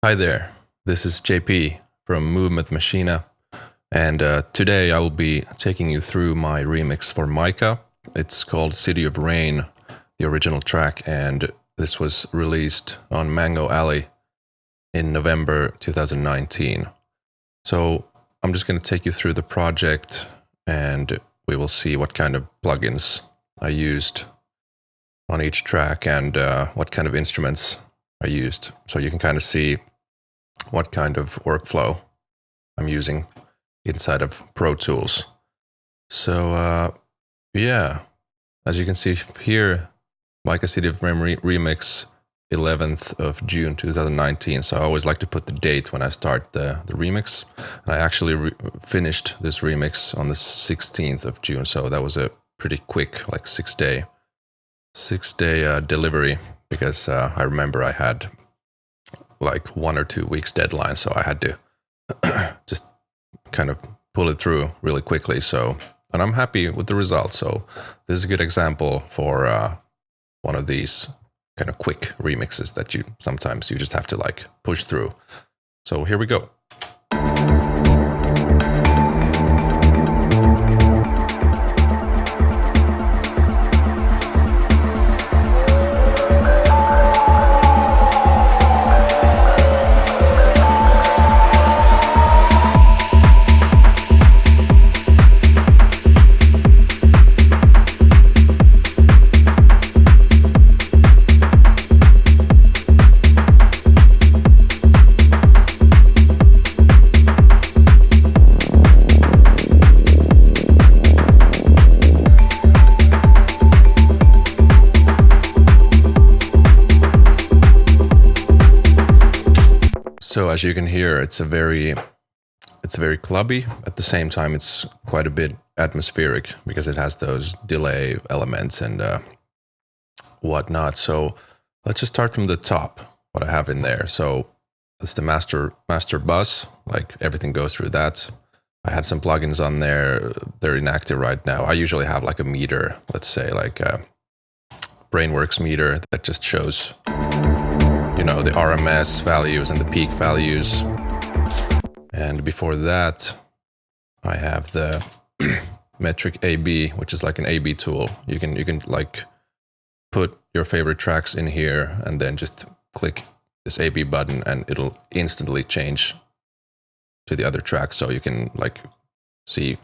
Hi there, this is JP from Movement Machina, and today I will be taking you through my remix for Mikah. It's called City of Rain, the original track, and this was released on Mango Alley in November 2019. So I'm just going to take you through the project, and we will see what kind of plugins I used on each track and what kind of instruments I used. So you can kind of see what kind of workflow I'm using inside of Pro Tools. So yeah, as you can see here, Mikah City of Rain Remix, 11th of June 2019. So I always like to put the date when I start the remix. And I actually finished this remix on the 16th of June. So that was a pretty quick, like six day delivery, because I remember I had like 1 or 2 weeks deadline, so I had to just kind of pull it through really quickly. So, and I'm happy with the results. So this is a good example for one of these kind of quick remixes that you sometimes you just have to like push through. So here we go. So as you can hear, it's very clubby. At the same time, it's quite a bit atmospheric because it has those delay elements and whatnot. So let's just start from the top, what I have in there. So it's the master bus, like everything goes through that. I had some plugins on there. They're inactive right now. I usually have like a meter, let's say like a Brainworks meter that just shows, you know, the RMS values and the peak values. And before that, I have the metric AB, which is like an AB tool. You can like put your favorite tracks in here and then just click this AB button and it'll instantly change to the other track. So you can like see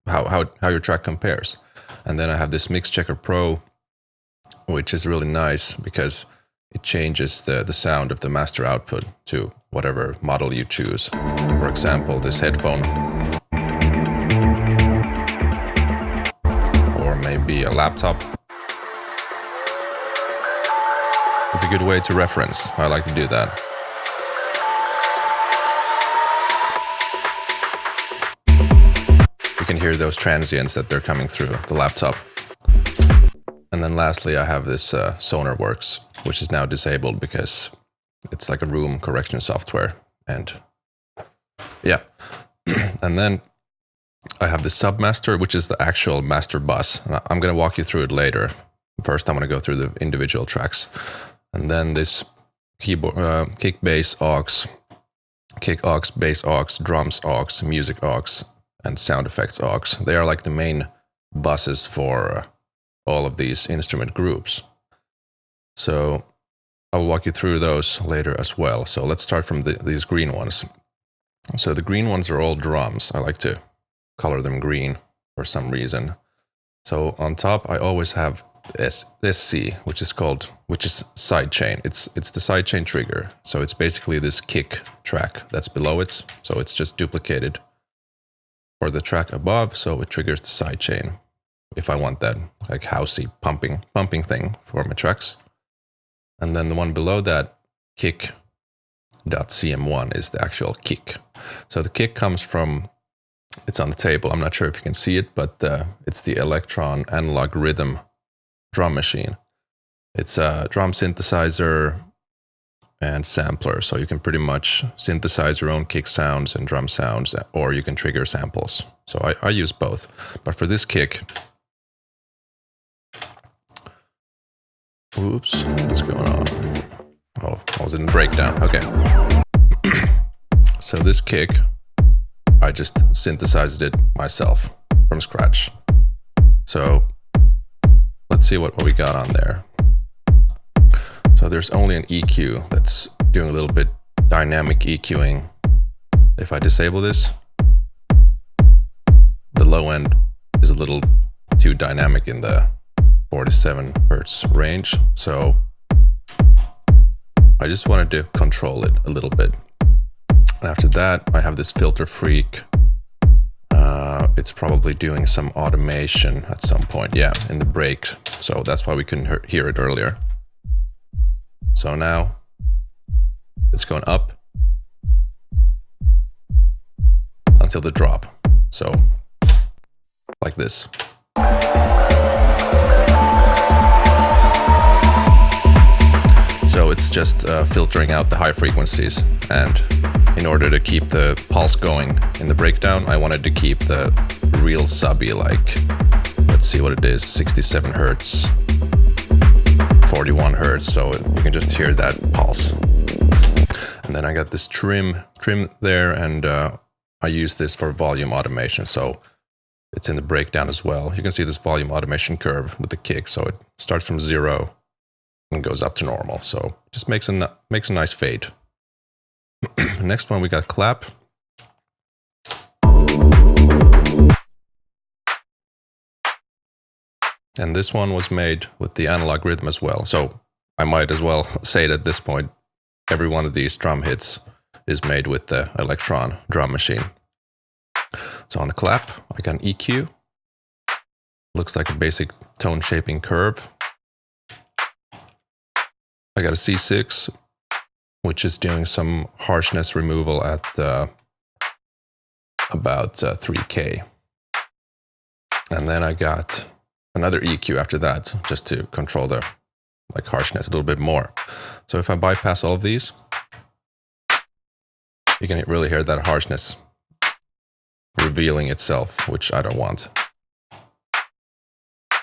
how your track compares. And then I have this Mix Checker Pro, which is really nice because it changes the sound of the master output to whatever model you choose. For example, this headphone, or maybe a laptop. It's a good way to reference. I like to do that. You can hear those transients that they're coming through the laptop. And then lastly, I have this SonarWorks, which is now disabled because it's like a room correction software. And yeah. And then I have the Submaster, which is the actual master bus. And I'm going to walk you through it later. First, I'm going to go through the individual tracks. And then this keyboard, kick, bass, aux, kick, aux, bass, aux, drums, aux, music, aux, and sound effects, aux. They are like the main buses for all of these instrument groups. So I'll walk you through those later as well. So let's start from these green ones. So the green ones are all drums. I like to color them green for some reason. So on top, I always have SC, which is sidechain. It's the sidechain trigger. So it's basically this kick track that's below it. So it's just duplicated for the track above. So it triggers the sidechain if I want that like housey pumping thing for my tracks. And then the one below that, kick.cm1, is the actual kick. So the kick comes from, it's on the table. I'm not sure if you can see it, but it's the Electron Analog Rhythm drum machine. It's a drum synthesizer and sampler. So you can pretty much synthesize your own kick sounds and drum sounds, or you can trigger samples. So I use both. But for this kick, oops, what's going on? Oh, I was in breakdown. Okay. So this kick, I just synthesized it myself from scratch. So let's see what we got on there. So there's only an EQ that's doing a little bit dynamic EQing. If I disable this, the low end is a little too dynamic in the 47 hertz range. So I just wanted to control it a little bit. And after that, I have this filter freak. It's probably doing some automation at some point. Yeah, in the break. So that's why we couldn't hear it earlier. So now it's going up until the drop. So like this. So it's just filtering out the high frequencies, and in order to keep the pulse going in the breakdown, I wanted to keep the real subby, like, let's see what it is, 67 hertz, 41 hertz, so you can just hear that pulse. And then I got this trim there, and I use this for volume automation, so it's in the breakdown as well. You can see this volume automation curve with the kick, so it starts from 0 and goes up to normal, so just makes a nice fade. Next one we got clap. And this one was made with the analog rhythm as well. So I might as well say that at this point, every one of these drum hits is made with the Electron drum machine. So on the clap, I got an EQ. Looks like a basic tone shaping curve. I got a C6, which is doing some harshness removal at about 3K. And then I got another EQ after that, just to control the harshness a little bit more. So if I bypass all of these, you can really hear that harshness revealing itself, which I don't want.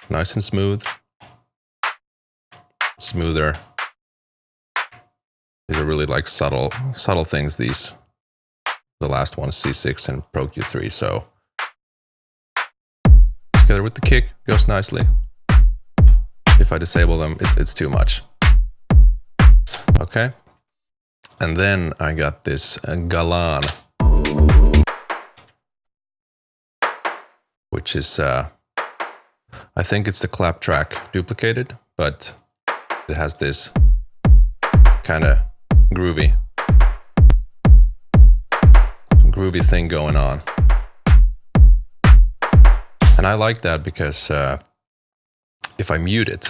Nice and smooth. Smoother. These are really subtle things, these. The last one, C6 and Pro Q3, so together with the kick, goes nicely. If I disable them, it's too much. Okay. And then I got this Galan, which is, I think it's the clap track duplicated, but it has this kind of groovy thing going on. And I like that because if I mute it,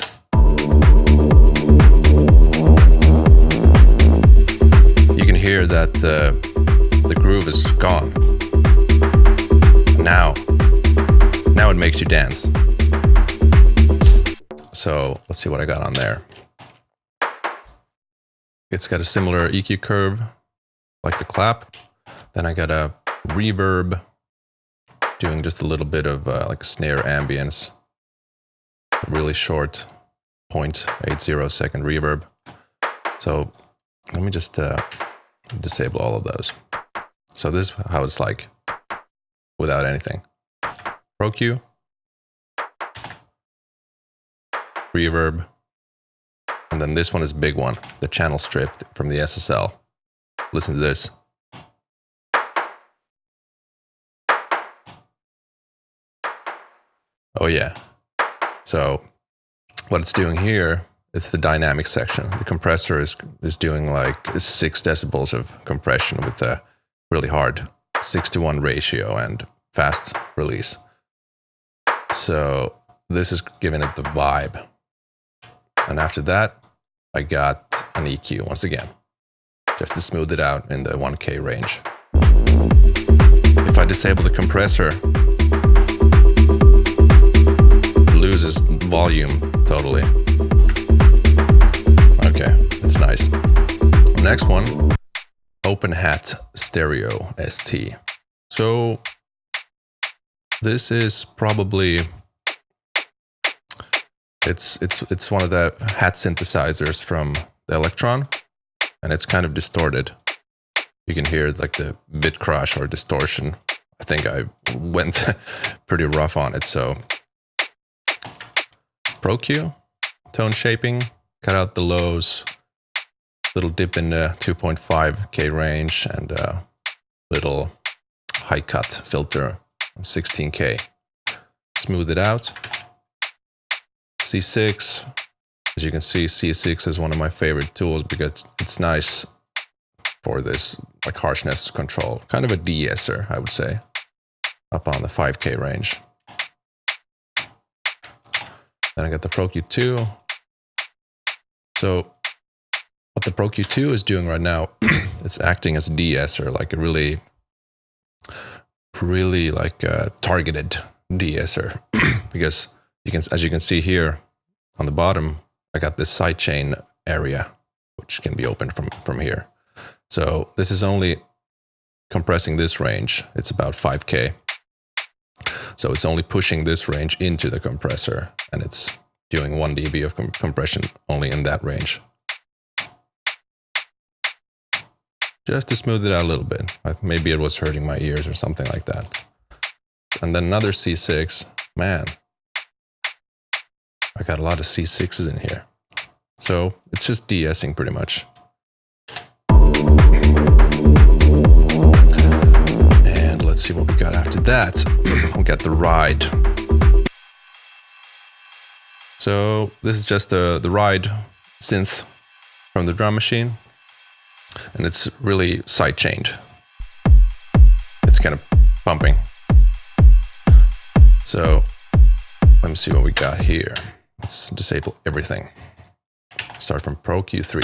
you can hear that the groove is gone. Now it makes you dance. So let's see what I got on there. It's got a similar EQ curve like the clap. Then I got a reverb doing just a little bit of snare ambience. Really short 0.80 second reverb. So let me just disable all of those. So this is how it's like without anything. Pro Q, reverb, and then this one is a big one, the channel strip from the SSL. Listen to this. Oh yeah. So what it's doing here, it's the dynamic section. The compressor is doing 6 decibels of compression with a really hard 6:1 ratio and fast release. So this is giving it the vibe. And after that, I got an EQ once again, just to smooth it out in the 1K range. If I disable the compressor, it loses volume totally. Okay, that's nice. Next one, Open Hat Stereo ST. So this is probably it's one of the hat synthesizers from the Electron. and it's kind of distorted. You can hear like the bit crush or distortion. I think I went pretty rough on it. So Pro Q, tone shaping, cut out the lows, little dip in the 2.5K range, and a little high cut filter on 16K. Smooth it out. C6, as you can see, C6 is one of my favorite tools because it's nice for this like harshness control. Kind of a de-esser, I would say, up on the 5K range. Then I got the Pro Q2. So what the Pro Q2 is doing right now, it's acting as a de-esser, like a really like a targeted de-esser. Because as you can see here on the bottom, I got this sidechain area, which can be opened from here. So this is only compressing this range. It's about 5K. So it's only pushing this range into the compressor, and it's doing 1 dB of compression only in that range. Just to smooth it out a little bit. Maybe it was hurting my ears or something like that. And then another C6. Man, I got a lot of C6s in here. So it's just de-essing pretty much. And let's see what we got after that. We got the ride. So this is just the ride synth from the drum machine. And it's really sidechained. It's kind of pumping. So let me see what we got here. Let's disable everything. Start from Pro Q3.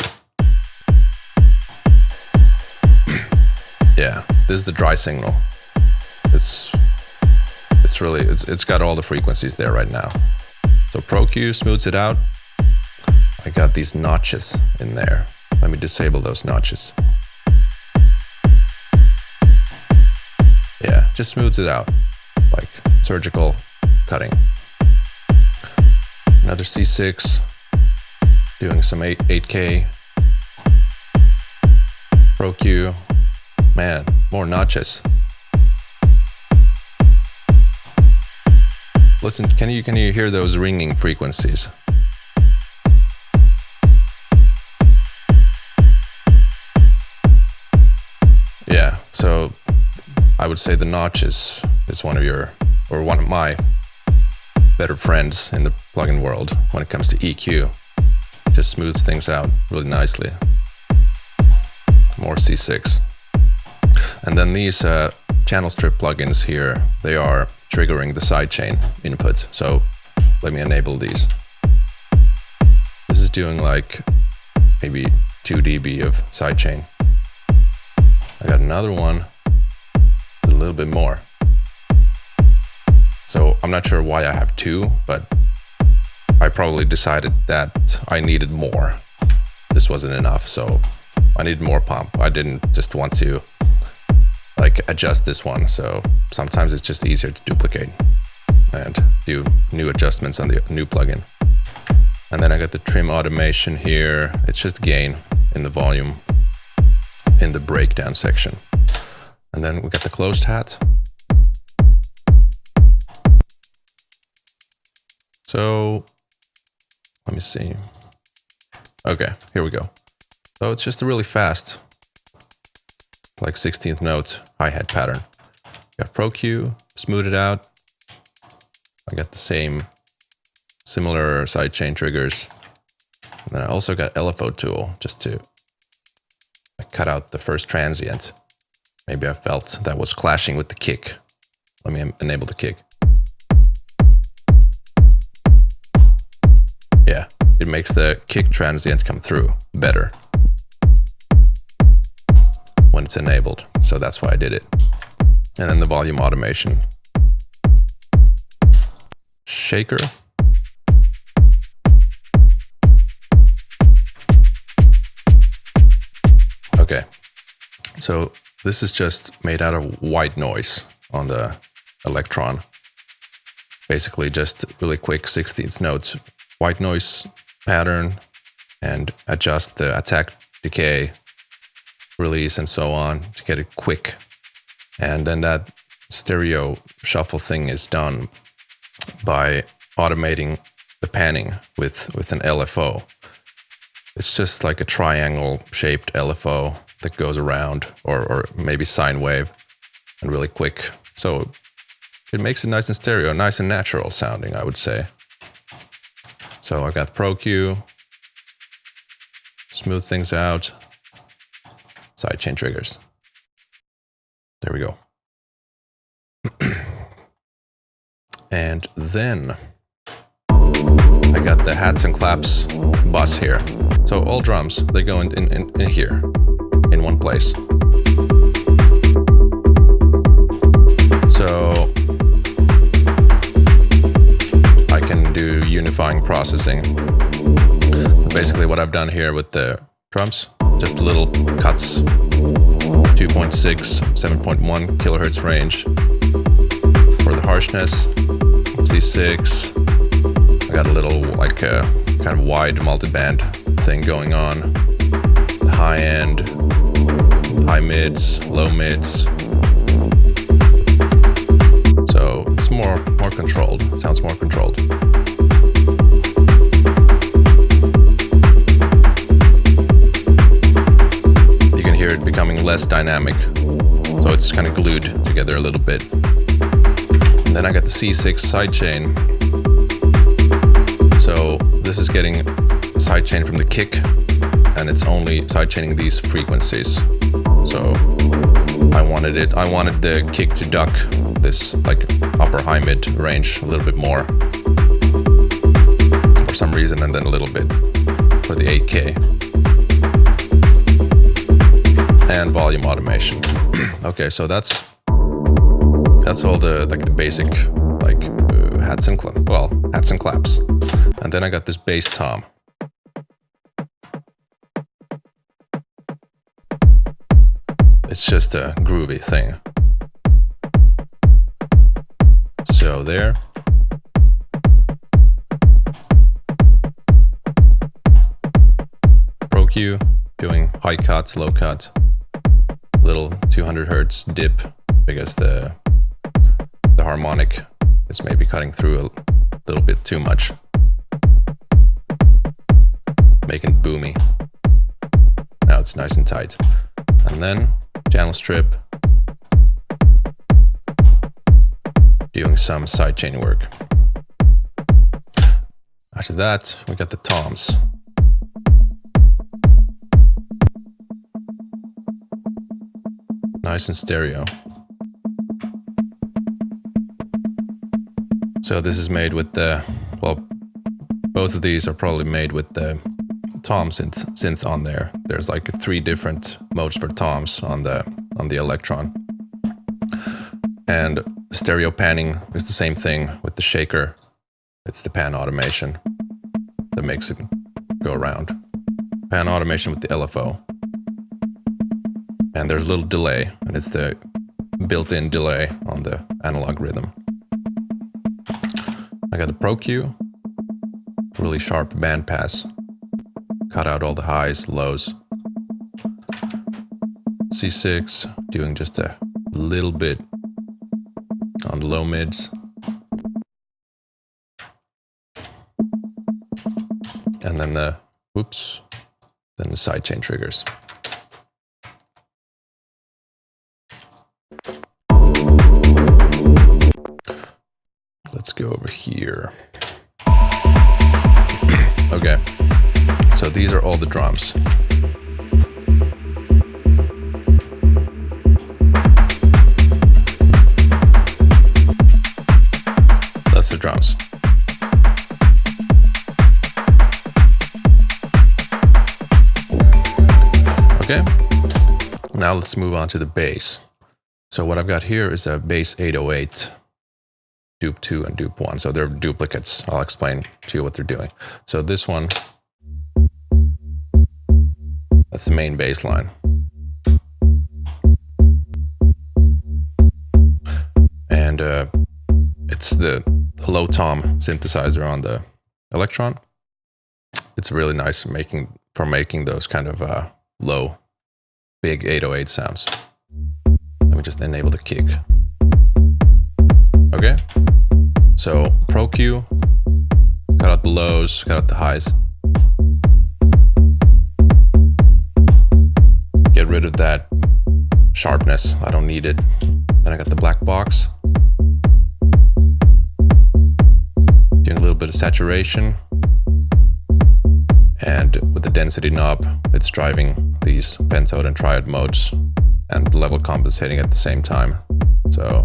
Yeah, this is the dry signal. It's got all the frequencies there right now. So Pro Q smooths it out. I got these notches in there. Let me disable those notches. Yeah, just smooths it out, like surgical cutting. Another C6, doing some 8K. Pro Q, man, more notches. Listen, can you hear those ringing frequencies? Yeah, so I would say the notches is one of my better friends in the plugin world when it comes to EQ. Just smooths things out really nicely. More C6. And then these channel strip plugins here, they are triggering the sidechain input. So let me enable these. This is doing like maybe 2 dB of sidechain. I got another one, a little bit more. So I'm not sure why I have two, but I probably decided that I needed more. This wasn't enough, so I needed more pump. I didn't just want to like adjust this one, so sometimes it's just easier to duplicate and do new adjustments on the new plugin. And then I got the trim automation here. It's just gain in the volume in the breakdown section. And then we got the closed hat. So let me see. Okay, here we go. So it's just a really fast, like 16th note hi-hat pattern. Got Pro Q, smooth it out. I got the same similar sidechain triggers. And then I also got LFO tool just to cut out the first transient. Maybe I felt that was clashing with the kick. Let me enable the kick. Yeah, it makes the kick transient come through better when it's enabled. So that's why I did it. And then the volume automation. Shaker. Okay, so this is just made out of white noise on the Electron. Basically just really quick 16th notes, white noise pattern, and adjust the attack decay release and so on to get it quick. And then that stereo shuffle thing is done by automating the panning with an LFO. It's just like a triangle shaped LFO that goes around, or maybe sine wave, and really quick. So it makes it nice and stereo, nice and natural sounding, I would say. So I got Pro Q, smooth things out, sidechain triggers. There we go. And then I got the hats and claps bus here. So all drums, they go in here, in one place. So I can do unifying processing. Basically what I've done here with the drums, just little cuts, 2.6, 7.1 kilohertz range. For the harshness, C6. I got a little like a kind of wide multiband thing going on. The high end, high mids, low mids. So it's more controlled. Sounds more controlled. You can hear it becoming less dynamic. So it's kind of glued together a little bit. And then I got the C6 sidechain. So this is getting a sidechain from the kick, and it's only sidechaining these frequencies. So I wanted the kick to duck this like upper high mid range a little bit more for some reason, and then a little bit for the 8K. And volume automation. Okay, so that's all the like the basic like hats and claps. And then I got this bass tom. It's just a groovy thing. So there. Pro Q doing high cut, low cut, little 200 hertz dip because the harmonic is maybe cutting through a little bit too much, making it boomy. Now it's nice and tight. And then channel strip, doing some sidechain work. After that, we got the toms. Nice and stereo. So this is made with the, well, both of these are probably made with the tom synth on there. There's like 3 different modes for toms on the Electron. And the stereo panning is the same thing with the shaker. It's the pan automation that makes it go around. Pan automation with the LFO. And there's a little delay, and it's the built-in delay on the analog rhythm. I got the Pro Q, really sharp band pass. Cut out all the highs, lows. C6, doing just a little bit on the low mids. And then the sidechain triggers. Let's go over here. Okay, so these are all the drums. That's the drums. Okay, now let's move on to the bass. So what I've got here is a bass 808. Dupe 2 and dupe 1. So they're duplicates. I'll explain to you what they're doing. So this one, that's the main bass line. And it's the low tom synthesizer on the Electron. It's really nice for making those kind of low big 808 sounds. Let me just enable the kick. Okay, so Pro Q, cut out the lows, cut out the highs. Get rid of that sharpness, I don't need it. Then I got the black box. Doing a little bit of saturation. And with the density knob, it's driving these pentode and triad modes and level compensating at the same time. So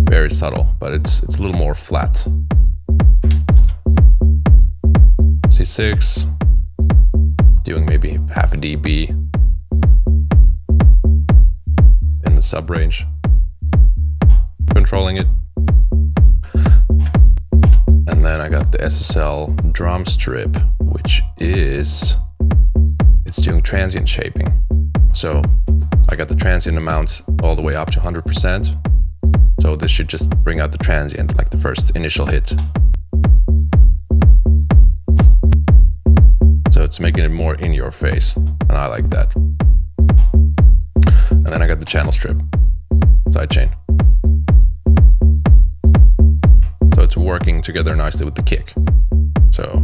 very subtle, but it's a little more flat. C6, doing maybe half a dB in the sub range. Controlling it. And then I got the SSL drum strip, which is, it's doing transient shaping. So I got the transient amount all the way up to 100%. So this should just bring out the transient, like the first initial hit. So it's making it more in your face, and I like that. And then I got the channel strip, sidechain. So it's working together nicely with the kick. So,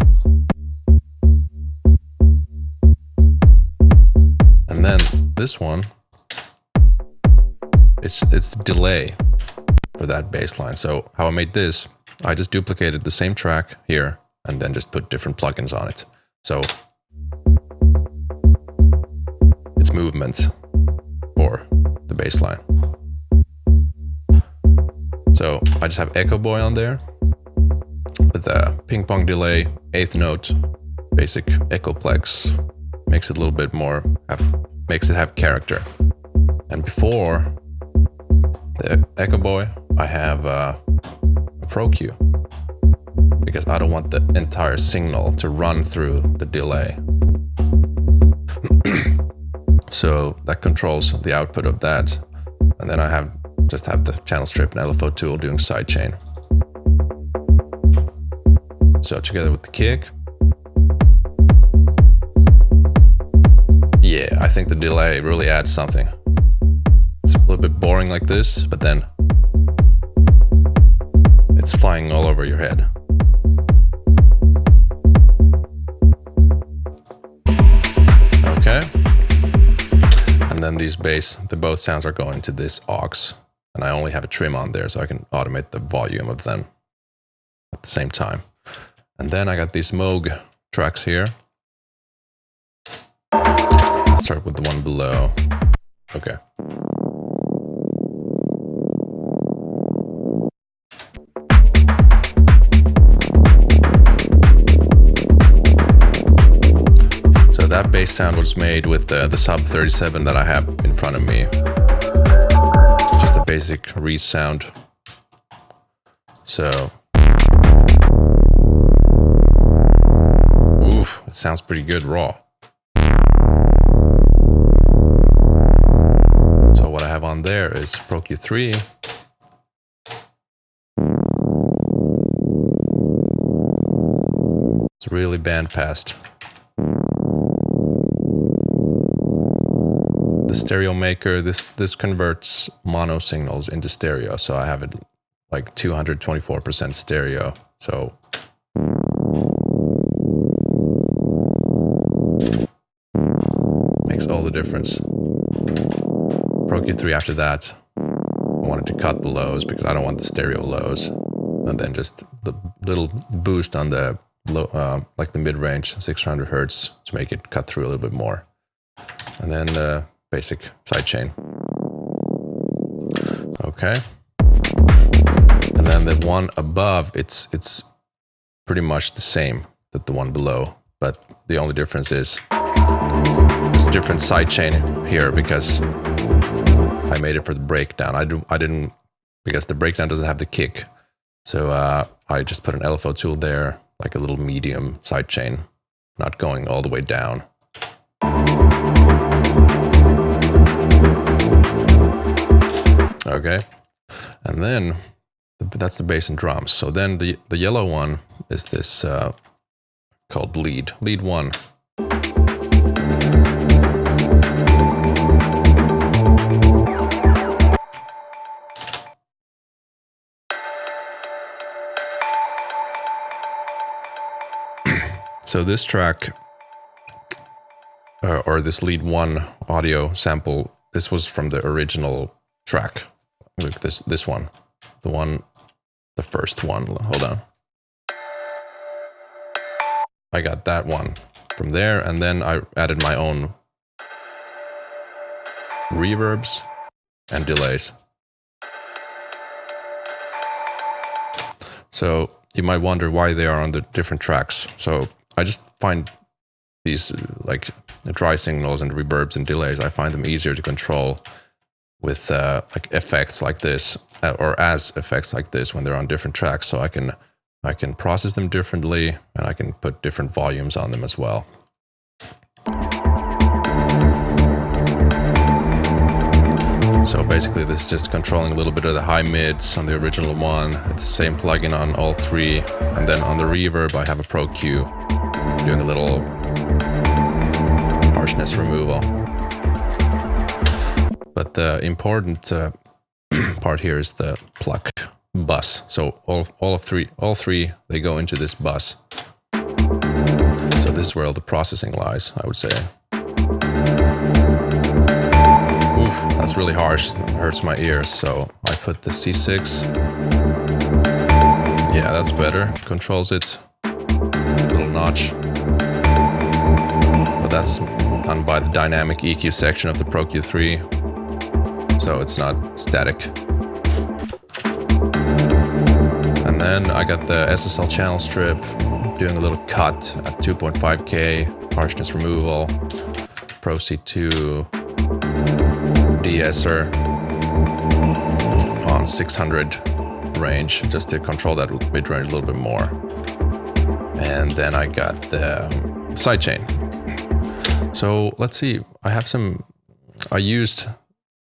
and then this one, it's the delay for that bass line. So how I made this, I just duplicated the same track here and then just put different plugins on it. So it's movement for the bass line. So I just have Echo Boy on there with a ping pong delay, 8th note, basic echoplex, makes it a little bit more, makes it have character. And before the Echo Boy, I have a Pro Q because I don't want the entire signal to run through the delay. So that controls the output of that. And then I just have the channel strip and LFO tool doing sidechain. So together with the kick. Yeah, I think the delay really adds something. It's a little bit boring like this, but then it's flying all over your head. Okay. And then these bass, both sounds are going to this aux. And I only have a trim on there so I can automate the volume of them at the same time. And then I got these Moog tracks here. Let's start with the one below. Okay. So that bass sound was made with the sub 37 that I have in front of me. Just a basic resound. So, oof, it sounds pretty good raw. So what I have on there is Pro Q3. It's really bandpassed. The stereo maker, this converts mono signals into stereo, so I have it like 224% stereo. So makes all the difference. Pro Q3 after that, I wanted to cut the lows because I don't want the stereo lows, and then just the little boost on the low, like the mid-range 600 hertz to make it cut through a little bit more, and then the basic sidechain. Okay. And then the one above, it's pretty much the same that the one below, but the only difference is there's different sidechain here because I made it for the breakdown. I didn't because the breakdown doesn't have the kick, so I just put an LFO tool there, like a little medium sidechain, not going all the way down. Okay, and then that's the bass and drums. So then the yellow one is this called lead 1. So this track, or this lead 1 audio sample, this was from the original track. Look, this one, the first one. Hold on. I got that one from there, and then I added my own reverbs and delays. So you might wonder why they are on the different tracks. So I just find these like dry signals and reverbs and delays, I find them easier to control with like effects like this, or as effects like this when they're on different tracks. So I can process them differently, and I can put different volumes on them as well. So basically this is just controlling a little bit of the high mids on the original one. It's the same plugin on all 3. And then on the reverb I have a Pro Q doing a little harshness removal. But the important part here is the pluck bus. So all three, they go into this bus. So this is where all the processing lies, I would say. Oof, that's really harsh. It hurts my ears. So I put the C6. Yeah, that's better. Controls it. Little notch. But that's done by the dynamic EQ section of the Pro Q3. So it's not static. And then I got the SSL channel strip, doing a little cut at 2.5K, harshness removal, Pro C2 de-esser on 600 range, just to control that mid-range a little bit more. And then I got the sidechain. So let's see, I used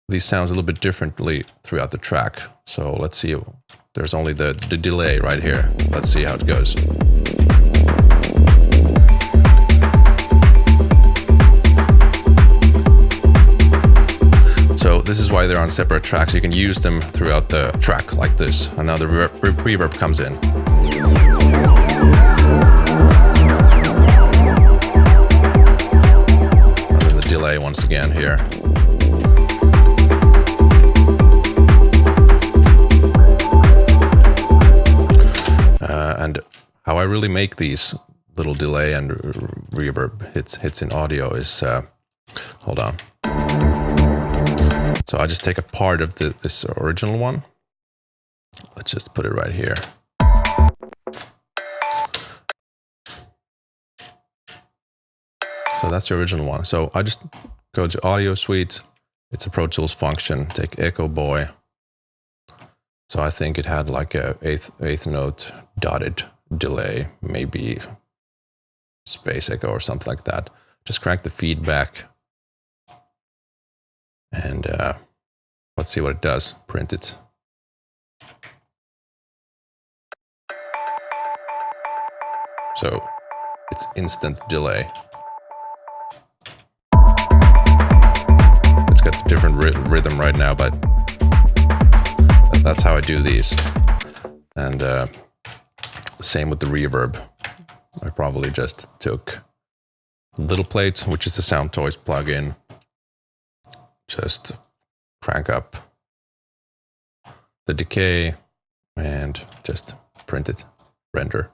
these sounds a little bit differently throughout the track. So let's see, there's only the delay right here. Let's see how it goes. So this is why they're on separate tracks. You can use them throughout the track like this. And now the reverb comes in. And then the delay once again here. And how I really make these little delay and reverb hits in audio is, hold on. So I just take a part of this original one. Let's just put it right here. So that's the original one. So I just go to Audio Suite. It's a Pro Tools function. Take Echo Boy. So I think it had like a eighth note dotted delay, maybe space echo or something like that. Just crank the feedback. And let's see what it does. Print it. So it's instant delay. It's got the different rhythm right now, but that's how I do these. And same with the reverb. I probably just took Little Plate, which is the Sound Toys plugin. Just crank up the decay and just print it, render.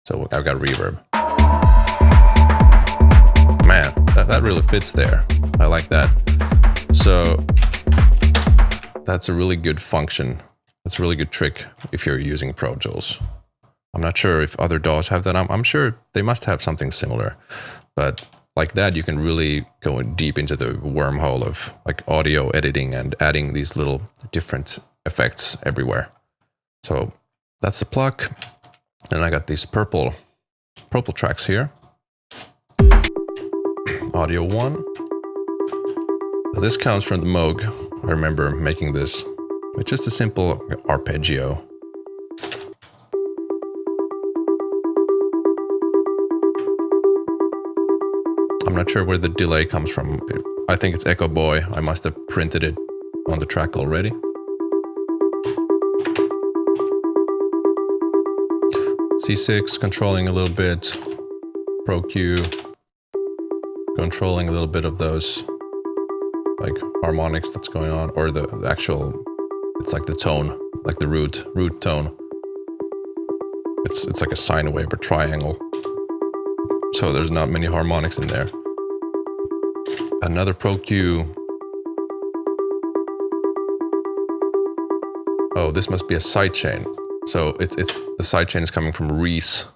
So I've got reverb. Man, that really fits there. I like that. So that's a really good function. That's a really good trick if you're using Pro Tools. I'm not sure if other DAWs have that. I'm sure they must have something similar. But like that, you can really go deep into the wormhole of like audio editing and adding these little different effects everywhere. So that's the pluck. And I got these purple tracks here. Audio 1. This comes from the Moog. I remember making this with just a simple arpeggio. So, it's instant delay. I'm not sure where the delay comes from. I think it's Echo Boy. I must have printed it on the track already. C6 controlling a little bit. Pro Q controlling a little bit of those like harmonics that's going on, or the actual, it's like the tone, like the root tone. It's like a sine wave or triangle. So there's not many harmonics in there. Another Pro Q. Oh, this must be a sidechain. So it's the sidechain is coming from Reese.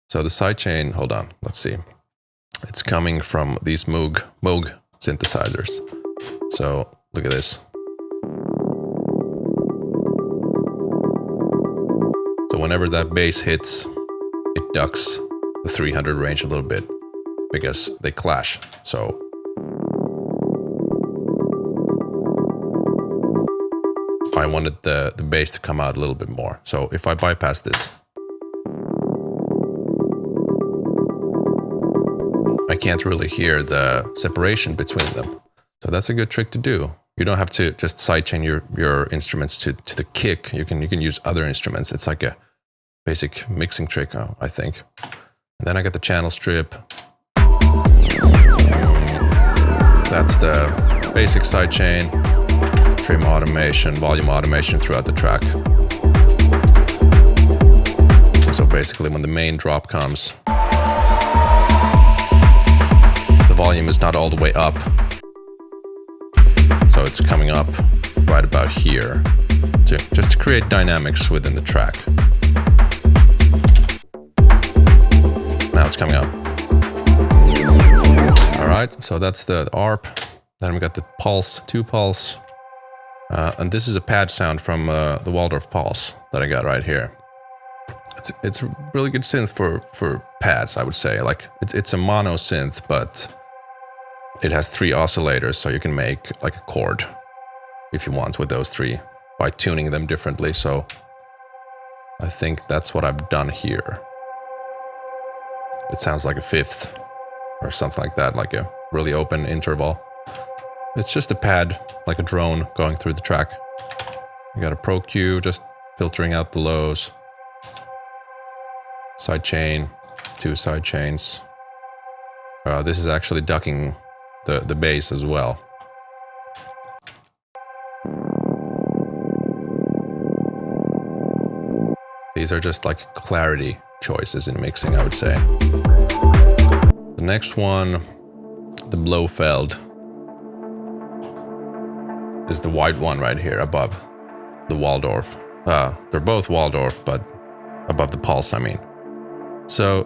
So the sidechain, hold on, let's see. It's coming from these Moog synthesizers. So look at this. So whenever that bass hits, it ducks the 300 range a little bit because they clash. So I wanted the bass to come out a little bit more. So if I bypass this, I can't really hear the separation between them. So that's a good trick to do. You don't have to just sidechain your instruments to the kick. You can use other instruments. It's like a basic mixing trick, I think. And then I got the channel strip. That's the basic sidechain, trim automation, volume automation throughout the track. So basically when the main drop comes, the volume is not all the way up. So it's coming up right about here, just to create dynamics within the track. Now it's coming up. All right, so that's the ARP. Then we got the pulse, 2 pulse. And this is a pad sound from the Waldorf Pulse that I got right here. It's a really good synth for pads, I would say. Like it's a mono synth, but it has 3 oscillators, so you can make like a chord if you want with those 3 by tuning them differently. So I think that's what I've done here. It sounds like a 5th or something like that, like a really open interval. It's just a pad, like a drone going through the track. You got a Pro Q just filtering out the lows. Sidechain, 2 sidechains. This is actually ducking the bass as well. These are just like clarity choices in mixing, I would say. The next one, the Blofeld, is the white one right here above the Waldorf. They're both Waldorf, but above the Pulse, I mean. So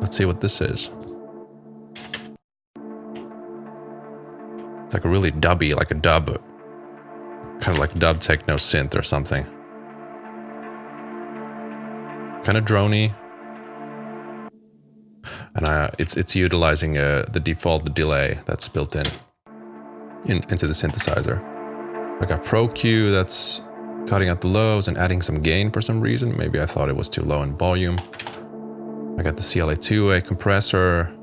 let's see what this is. It's like a really dubby, like a dub, kind of like dub techno synth or something. Kind of drony. And it's utilizing the default delay that's built into the synthesizer. I got Pro Q that's cutting out the lows and adding some gain for some reason. Maybe I thought it was too low in volume. I got the CLA2A compressor.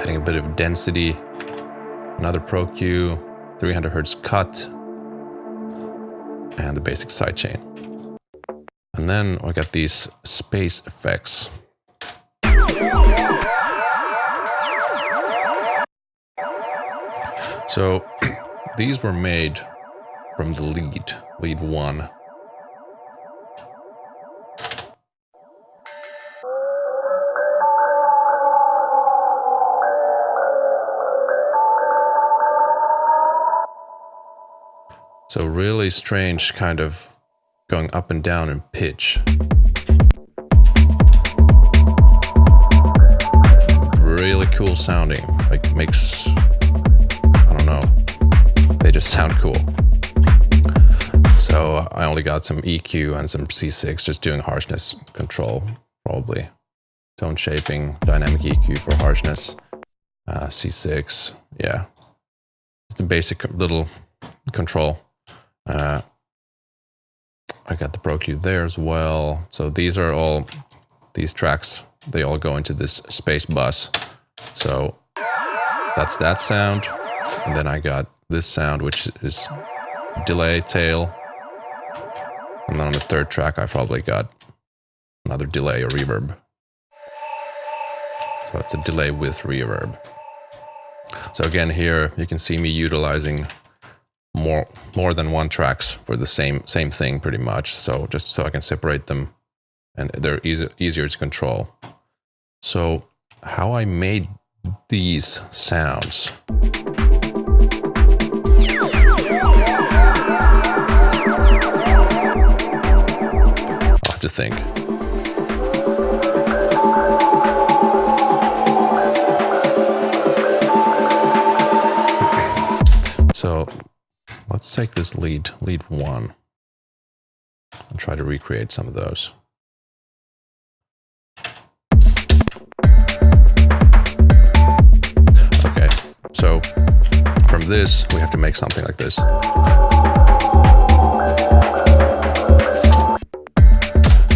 Adding a bit of density. Another Pro Q, 300 Hz cut. And the basic sidechain. And then I got these space effects. So these were made from the lead 1. So really strange kind of going up and down in pitch. Really cool sounding, like makes, I don't know, they just sound cool. So I only got some EQ and some C6 just doing harshness control, probably. Tone shaping, dynamic EQ for harshness, C6, yeah. It's the basic little control. I got the Pro Q there as well. So these are all these tracks, they all go into this space bus. So that's that sound. And then I got this sound, which is delay tail. And then on the third track, I probably got another delay or reverb. So it's a delay with reverb. So again, here you can see me utilizing more than one tracks for the same thing pretty much. So just so I can separate them and they're easier to control. So how I made these sounds. I'll have to think. So let's take this lead 1 and try to recreate some of those. Okay, so from this, we have to make something like this.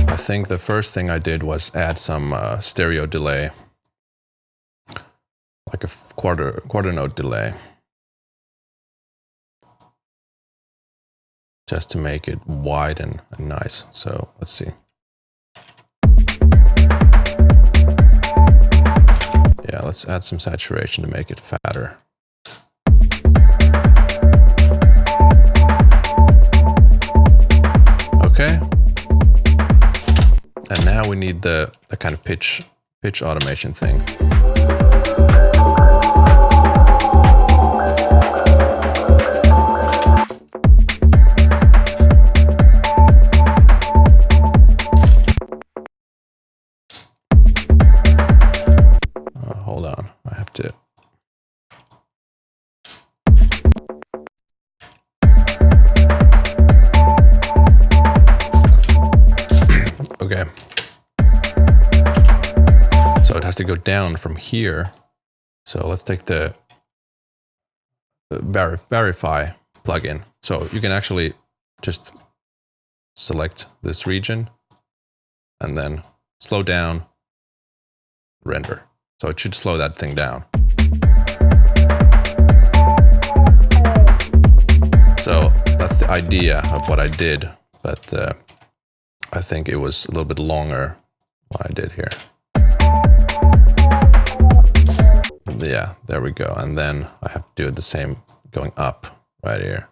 I think the first thing I did was add some stereo delay, like a quarter note delay, just to make it wide and nice. So let's see. Yeah, let's add some saturation to make it fatter. Okay. And now we need the kind of pitch automation thing. Hold on, I have to. Okay. So it has to go down from here. So let's take the verify plugin. So you can actually just select this region and then slow down, render. So it should slow that thing down. So that's the idea of what I did, but I think it was a little bit longer what I did here. Yeah, there we go. And then I have to do the same going up right here.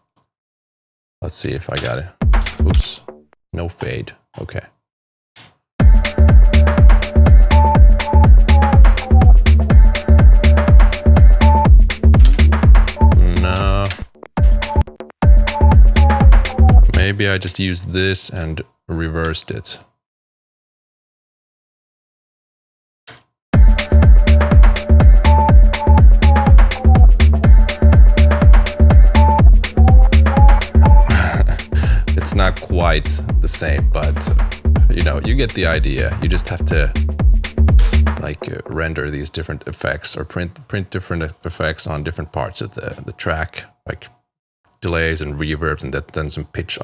Let's see if I got it. Oops, no fade. Okay. No. Maybe I just used this and reversed it. It's not quite the same, but you know, you get the idea. You just have to like render these different effects or print different effects on different parts of the track, like delays and reverbs, and then some pitch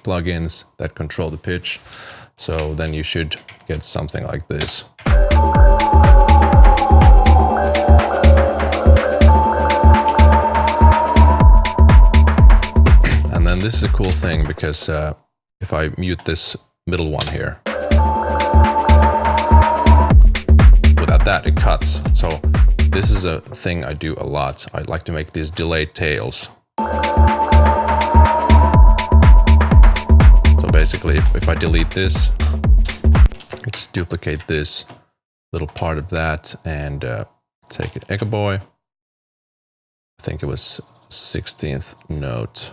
plugins that control the pitch. So then you should get something like this. And then this is a cool thing because if I mute this middle one here, without that it cuts. So this is a thing I do a lot. I like to make these delayed tails. So basically, if I delete this, I just duplicate this little part of that and take an Echo Boy. I think it was 16th note.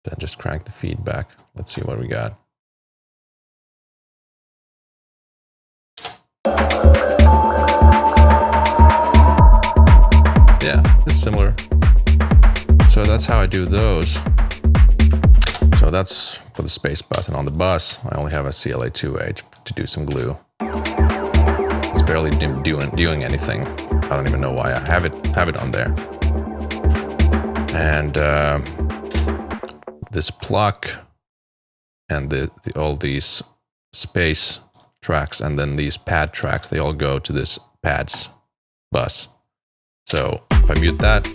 Then just crank the feedback. Let's see what we got. Yeah, it's similar. So that's how I do those. So that's for the space bus, and on the bus, I only have a CLA2A to do some glue. It's barely doing anything. I don't even know why I have it on there. And this pluck and all these space tracks, and then these pad tracks, they all go to this pads bus. So if I mute that,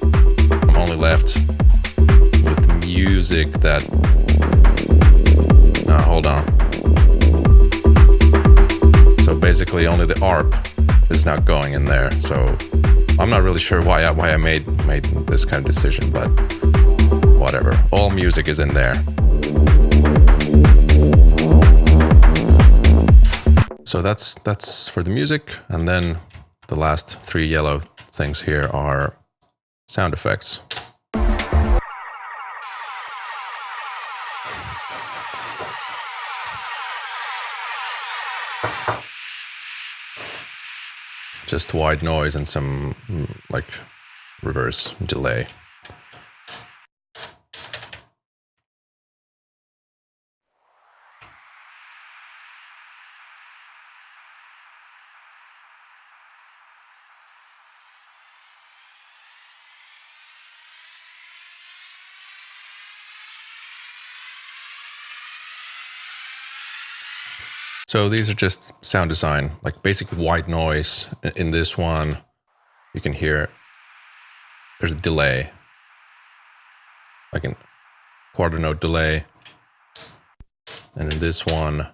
I'm only left with music that... No, hold on. So basically only the ARP is not going in there. So I'm not really sure why I made this kind of decision, but whatever. All music is in there. So that's for the music, and then the last 3 yellow things here are sound effects. Just white noise and some like reverse delay. So these are just sound design, like basic white noise. In this one, you can hear there's a delay, like a quarter note delay. And in this one,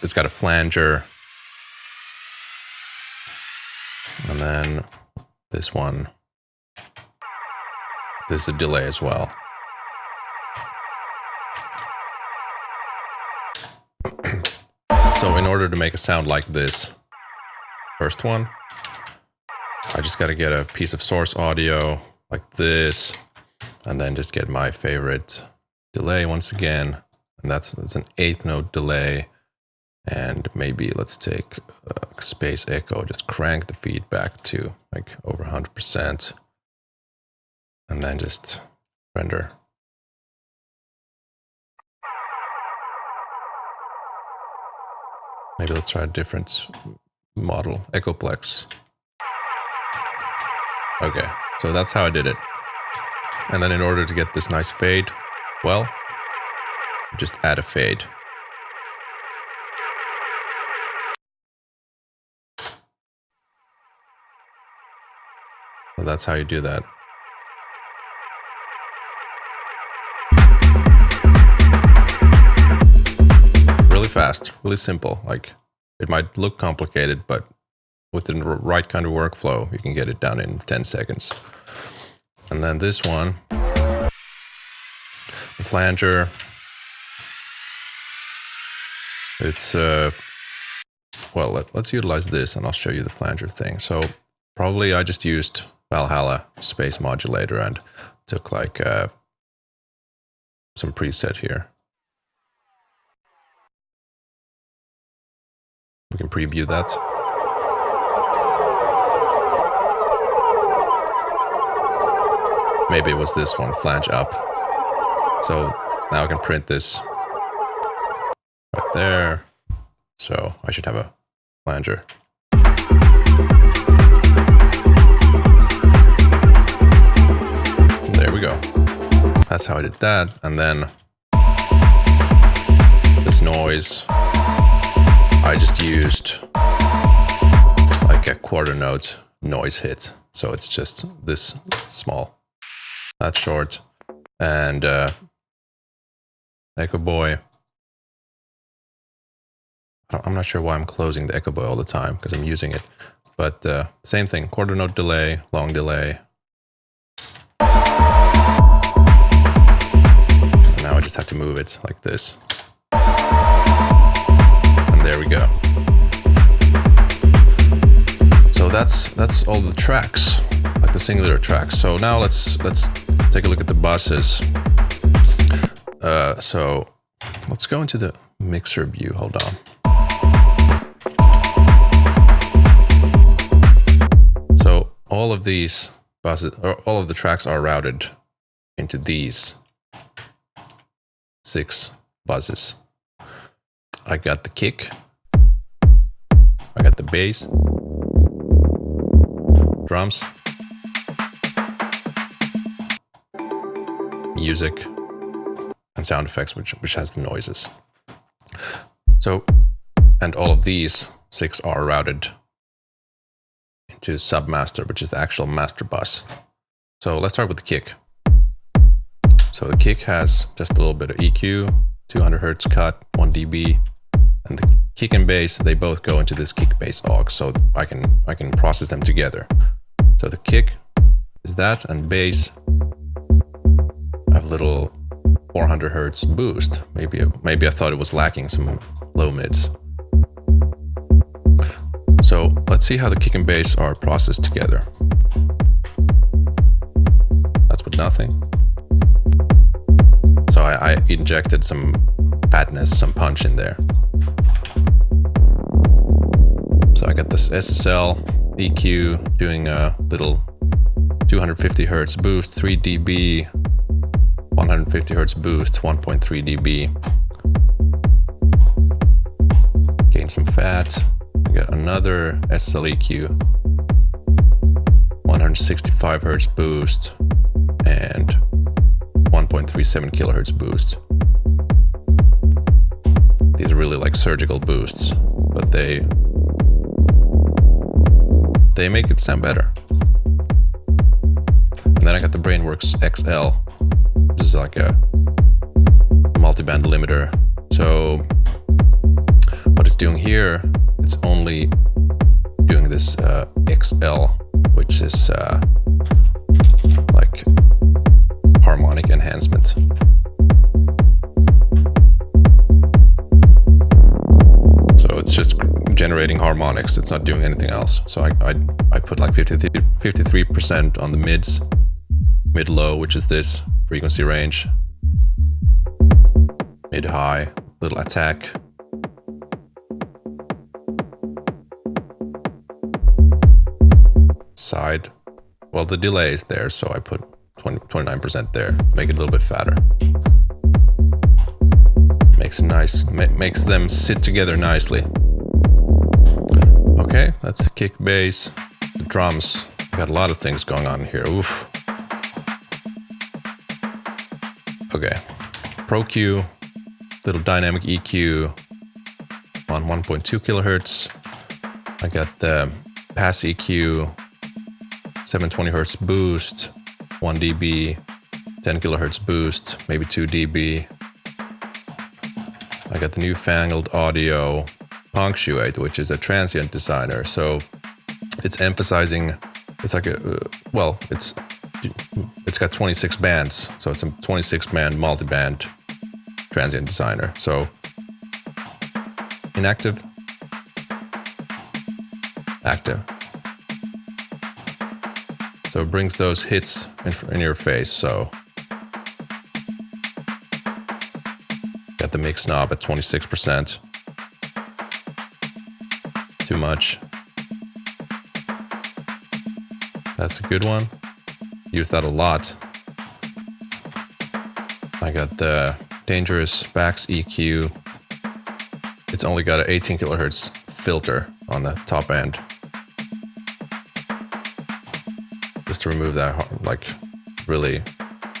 it's got a flanger. And then this one, there's a delay as well. So in order to make a sound like this first one, I just got to get a piece of source audio like this, and then just get my favorite delay once again. And that's an 8th note delay. And maybe let's take space echo, just crank the feedback to like over 100%. And then just render. Maybe let's try a different model, Echoplex. Okay, so that's how I did it. And then in order to get this nice fade, well, just add a fade. So that's how you do that. Really fast, really simple. Like, it might look complicated, but with the right kind of workflow, you can get it done in 10 seconds. And then this one, the flanger, it's, well, let's utilize this and I'll show you the flanger thing. So probably I just used Valhalla space modulator and took like some preset here. We can preview that. Maybe it was this one, flange up. So now I can print this right there. So I should have a flanger. There we go. That's how I did that. And then this noise, I just used like a quarter note noise hit. So it's just this small, that's short. And Echo Boy, I'm not sure why I'm closing the Echo Boy all the time because I'm using it. But same thing, quarter note delay, long delay. And now I just have to move it like this. There we go. So that's all the tracks, like the singular tracks. So now let's take a look at the buses. So let's go into the mixer view. Hold on. So all of these buses, or all of the tracks are routed into these 6 buses. I got the kick, I got the bass, drums, music, and sound effects, which has the noises. So, and all of these 6 are routed into submaster, which is the actual master bus. So let's start with the kick. So the kick has just a little bit of EQ, 200 Hz cut, 1 dB, and the kick and bass, they both go into this kick bass aux, so I can process them together. So the kick is that, and bass, I have a little 400 Hz boost. Maybe I thought it was lacking some low mids. So let's see how the kick and bass are processed together. That's with nothing. So I injected some fatness, some punch in there. So I got this SSL EQ doing a little 250 Hz boost, 3 dB, 150 Hz boost, 1.3 dB. Gain some fat. I got another SSL EQ, 165 Hz boost, and 1.37 kilohertz boost. These are really like surgical boosts, but they make it sound better. And then I got the Brainworks XL. This is like a multi-band limiter. So what it's doing here, it's only doing this XL, which is like harmonic enhancement. So it's just generating harmonics. It's not doing anything else. So I put like 53% on the mids, mid-low, which is this frequency range, mid-high, little attack. Side, well, the delay is there, so I put 29% there, make it a little bit fatter. Makes them sit together nicely. Okay, that's the kick bass. The drums, got a lot of things going on here. Oof. Okay, Pro Q, little dynamic EQ on 1.2 kilohertz. I got the pass EQ, 720 Hz boost, 1 dB, 10 kilohertz boost, maybe 2 dB. I got the newfangled audio punctuate, which is a transient designer. So it's emphasizing, it's like it's got 26 bands. So it's a 26 band multi-band transient designer. So inactive, active. So it brings those hits in your face. So got the mix knob at 26%. Too much. That's a good one. Use that a lot. I got the dangerous Bax EQ. It's only got an 18 kilohertz filter on the top end. Just to remove that, like, really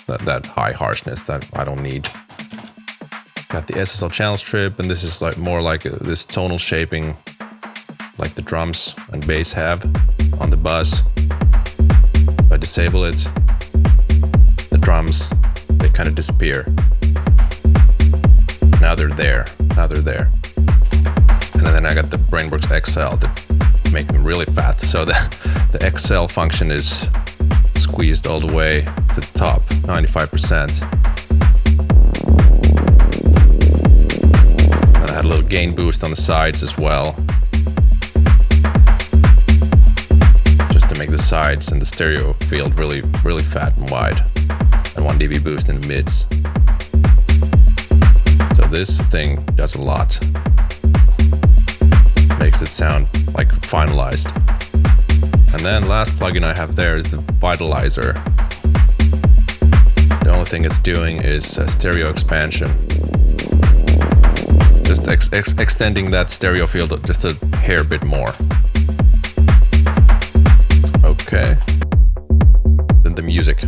that high harshness that I don't need. Got the SSL channel strip, and this is like more like this tonal shaping, like the drums and bass have on the bus. If I disable it, the drums, they kind of disappear. Now they're there. And then I got the Brainworks XL to make them really fat. So the XL function is squeezed all the way to the top, 95%. And I had a little gain boost on the sides as well, just to make the sides and the stereo field really, really fat and wide, and 1 dB boost in the mids. So this thing does a lot. Makes it sound like finalized. And then last plugin I have there is the Vitalizer. The only thing it's doing is stereo expansion. Just extending that stereo field just a hair bit more. Okay. Then the music.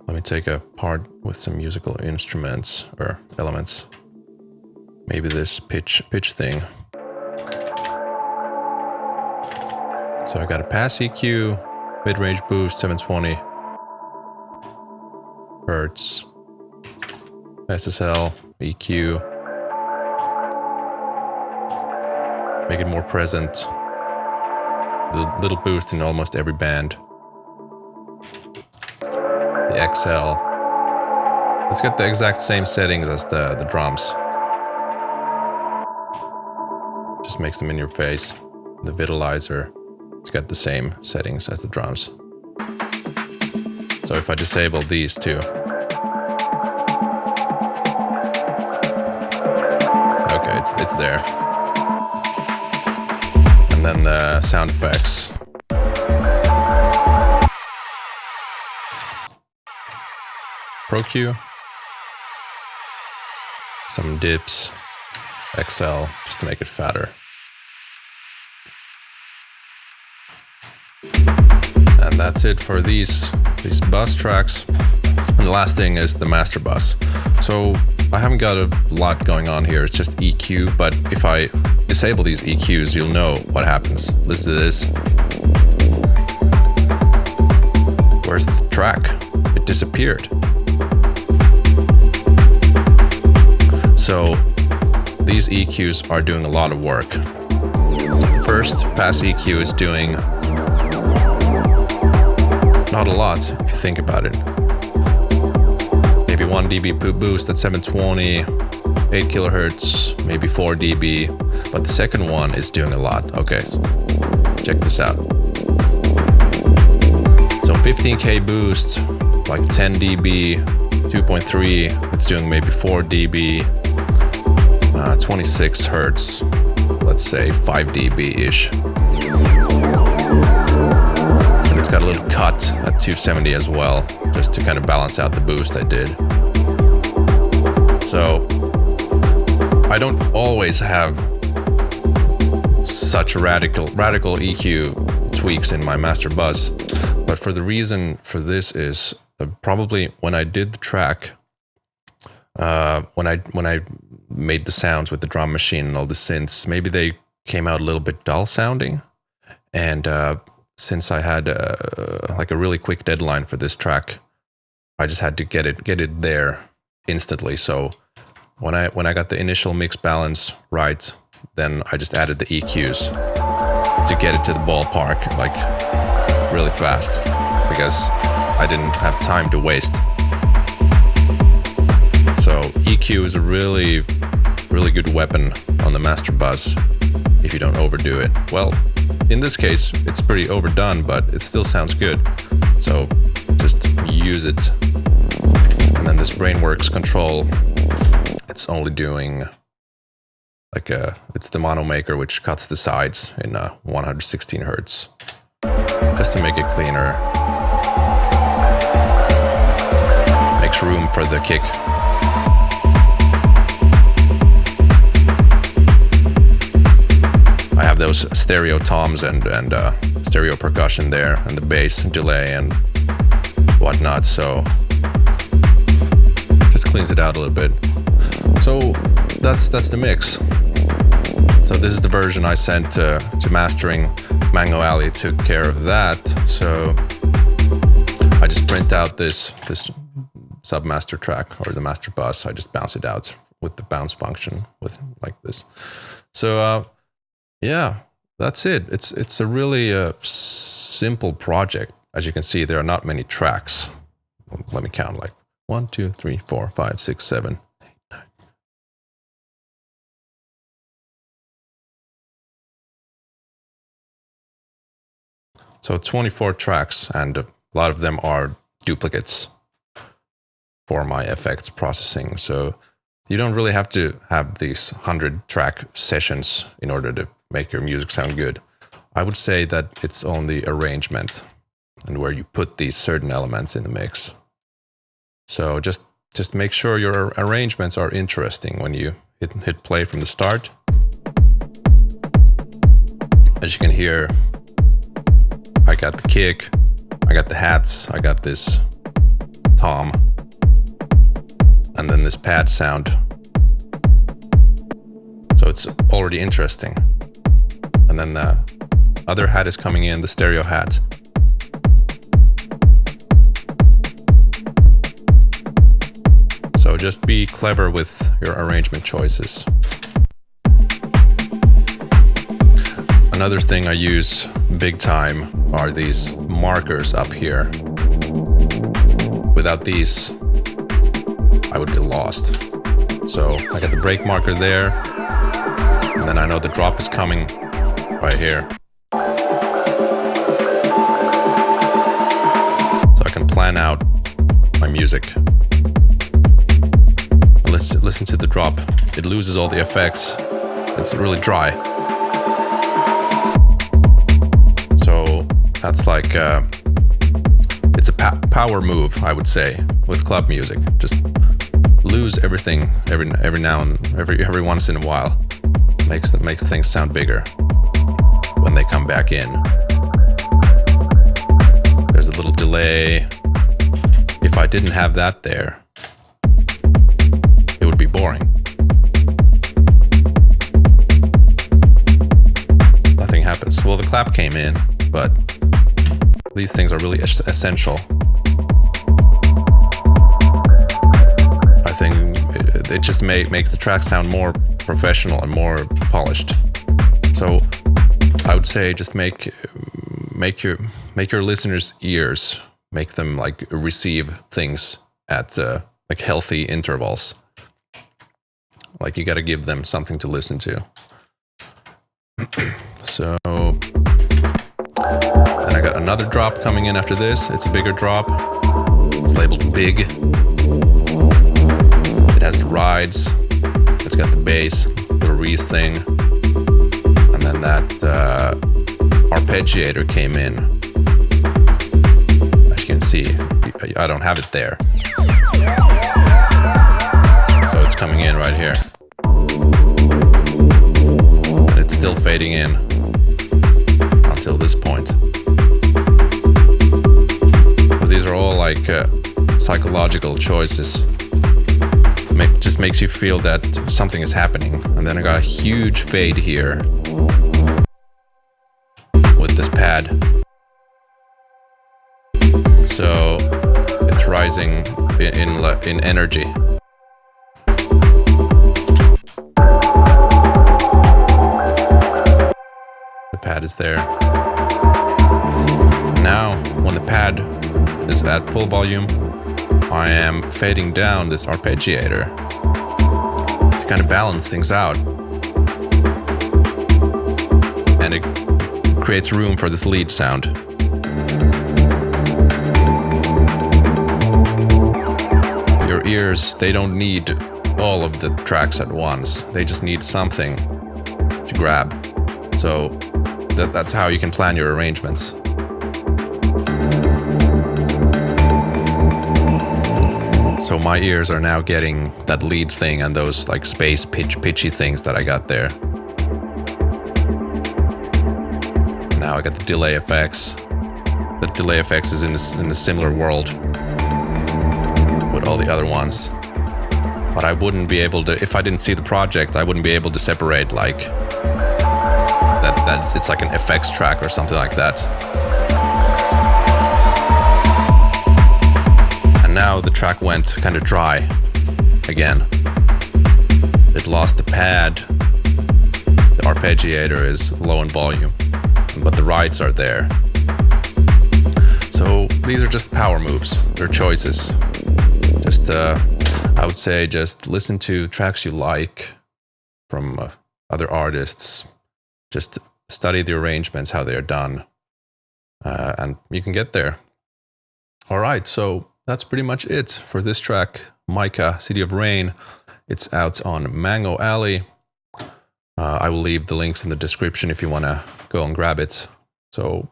Let me take a part with some musical instruments or elements. Maybe this pitch thing. So I got a pass EQ, mid-range boost, 720 hertz, SSL, EQ, make it more present. A little boost in almost every band. The XL. It's got the exact same settings as the drums. Just makes them in your face. The vitalizer, it's got the same settings as the drums. So if I disable these two. Okay, it's there. And then the sound effects. Pro Q. Some dips. XL, just to make it fatter. And that's it for these bus tracks. And the last thing is the master bus. So I haven't got a lot going on here, it's just EQ, but if I disable these EQs, you'll know what happens. Listen to this. Where's the track? It disappeared. So these EQs are doing a lot of work. First, pass EQ is doing not a lot if you think about it. Maybe 1 dB boost at 720, 8 kilohertz, maybe 4 dB, but the second one is doing a lot. Okay, check this out. So 15K boost, like 10 dB, 2.3, it's doing maybe 4 dB, 26 hertz, let's say 5 dB-ish. And it's got a little cut at 270 as well, just to kind of balance out the boost I did. So I don't always have such radical EQ tweaks in my master bus, but for the reason for this is probably when I did the track, when I made the sounds with the drum machine and all the synths, maybe they came out a little bit dull sounding, and since I had like a really quick deadline for this track, I just had to get it there instantly. So when I got the initial mix balance right, then I just added the EQs to get it to the ballpark like really fast, because I didn't have time to waste. So EQ is a really good weapon on the master bus if you don't overdo it. Well, in this case, it's pretty overdone, but it still sounds good. So just use it. And then this Brainworks control, it's only doing like it's the mono maker, which cuts the sides in 116 hertz, just to make it cleaner. Makes room for the kick. I have those stereo toms and stereo percussion there, and the bass and delay and whatnot, so just cleans it out a little bit. So that's the mix. So this is the version I sent to mastering. Mango Alley took care of that. So I just print out this submaster track, or the master bus. I just bounce it out with the bounce function with like this. So yeah, that's it. It's a really simple project. As you can see, there are not many tracks. Let me count, like 1, 2, 3, 4, 5, 6, 7, 8, 9. So 24 tracks, and a lot of them are duplicates for my effects processing. So you don't really have to have these 100 track sessions in order to make your music sound good. I would say that it's on the arrangement and where you put these certain elements in the mix. So just make sure your arrangements are interesting when you hit play from the start. As you can hear, I got the kick, I got the hats, I got this tom, and then this pad sound. So it's already interesting. And then the other hat is coming in, the stereo hat. So just be clever with your arrangement choices. Another thing I use big time are these markers up here. Without these, I would be lost. So I got the break marker there, and then I know the drop is coming right here. So I can plan out my music. Listen to the drop. It loses all the effects. It's really dry. So that's like it's a power move, I would say, with club music. Just lose everything every now and every once in a while. Makes things sound bigger when they come back in. There's a little delay. If I didn't have that there, it would be boring. Nothing happens. Well, the clap came in, but these things are really essential. I think it just makes the track sound more professional and more polished. So I would say just make your listeners' ears, make them like receive things at like healthy intervals. Like you got to give them something to listen to. So then I got another drop coming in after this. It's a bigger drop. It's labeled big. It has the rides. It's got the bass, the Reese thing. And then that arpeggiator came in. As you can see, I don't have it there. So it's coming in right here. And it's still fading in until this point. But these are all like psychological choices. Just makes you feel that something is happening. And then I got a huge fade here with this pad. So it's rising in energy. The pad is there. Now, when the pad is at full volume, I am fading down this arpeggiator to kind of balance things out. And it creates room for this lead sound. Your ears, they don't need all of the tracks at once. They just need something to grab. So that's how you can plan your arrangements. So my ears are now getting that lead thing and those like space pitchy things that I got there. Now I got the delay effects. The delay effects is in a similar world with all the other ones. But I wouldn't be able to, if I didn't see the project, I wouldn't be able to separate like that it's like an effects track or something like that. Now the track went kind of dry again. It lost the pad. The arpeggiator is low in volume, but the rides are there. So these are just power moves. They're choices. Just, I would say, just listen to tracks you like from other artists. Just study the arrangements, how they are done, and you can get there. All right, so that's pretty much it for this track, Mikah, City of Rain. It's out on Mango Alley. I will leave the links in the description if you want to go and grab it. So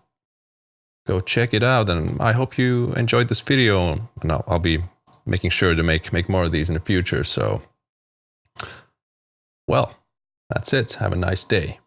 go check it out, and I hope you enjoyed this video, and I'll be making sure to make more of these in the future. So, well, that's it. Have a nice day.